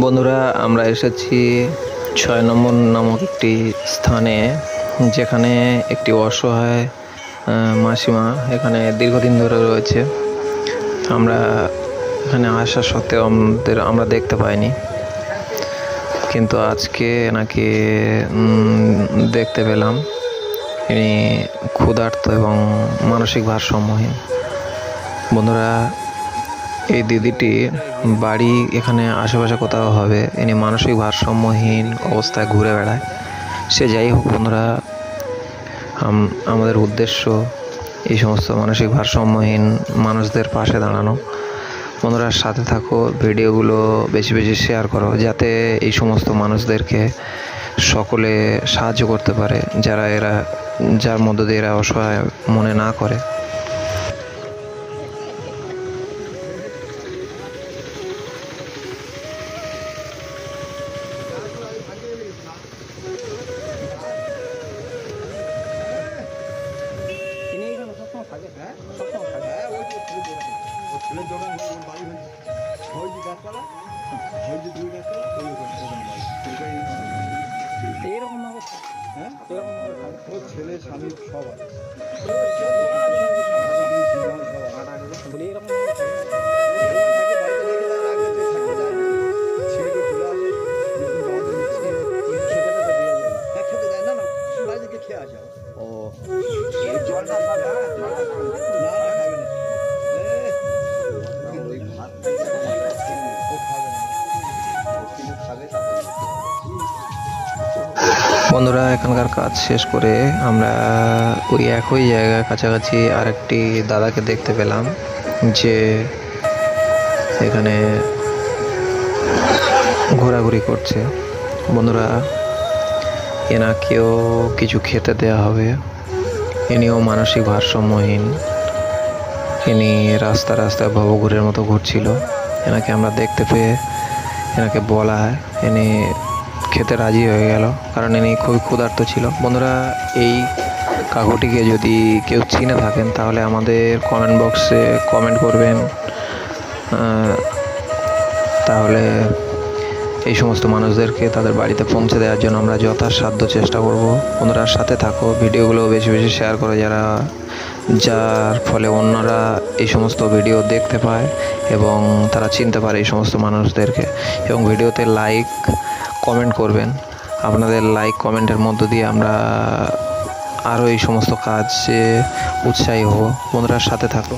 বন্ধুরা, আমরা এসেছি ৬ নম্বর নামক একটি স্থানে, যেখানে একটি অসহায় মাসিমা এখানে দীর্ঘদিন ধরে রয়েছে। আমরা এখানে আসা সত্ত্বেও আমরা দেখতে পাইনি, কিন্তু আজকে নাকি দেখতে পেলাম। ইনি ক্ষুধার্ত এবং মানসিক ভারসাম্যহীন। বন্ধুরা, এই দিদিটির বাড়ি এখানে আশেপাশে কোথাও হবে। ইনি মানসিক ভারসাম্যহীন অবস্থায় ঘুরে বেড়ায়। সে যাই হোক বন্ধুরা, আমাদের উদ্দেশ্য এই সমস্ত মানসিক ভারসাম্যহীন মানুষদের পাশে দাঁড়ানো। বন্ধুরা, সাথে থাকো, ভিডিওগুলো বেশি বেশি শেয়ার করো, যাতে এই সমস্ত মানুষদেরকে সকলে সাহায্য করতে পারে, যার মধ্য দিয়ে এরা অসহায় মনে না করে। ছেলে স্বামী সবাই খেয়ে আসা ও জলটা বন্ধুরা, এখানকার কাজ শেষ করে আমরা ওই একই জায়গায় কাছাকাছি আরেকটি দাদাকে দেখতে পেলাম, যে এখানে ঘোরাঘুরি করছে। বন্ধুরা, এনাকেও কিছু খেতে দেওয়া হবে। ইনিও মানসিক ভারসাম্যহীন। ইনি রাস্তা রাস্তায় ভবঘুরের মতো ঘুরছিল। এনাকে আমরা দেখতে পেয়ে এনাকে বলা হয়, ইনি খেতে রাজি হয়ে গেল, কারণ ইনি খুবই ক্ষুধার্ত ছিল। বন্ধুরা, এই কাকুটিকে যদি কেউ চিনে থাকেন তাহলে আমাদের কমেন্ট বক্সে কমেন্ট করবেন। তাহলে এই সমস্ত মানুষদেরকে তাদের বাড়িতে পৌঁছে দেওয়ার জন্য আমরা যথাসাধ্য চেষ্টা করব। বন্ধুরা, সাথে থাকো, ভিডিওগুলো বেশি বেশি শেয়ার করো, যার ফলে অন্যরা এই সমস্ত ভিডিও দেখতে পায় এবং তারা চিনতে পারে এই সমস্ত মানুষদেরকে। এবং ভিডিওতে লাইক কমেন্ট করবেন। আপনাদের লাইক কমেন্টের মধ্য দিয়ে আমরা আরও এই সমস্ত কাজে উৎসাহী হব। বন্ধুরা, সাথে থাকো।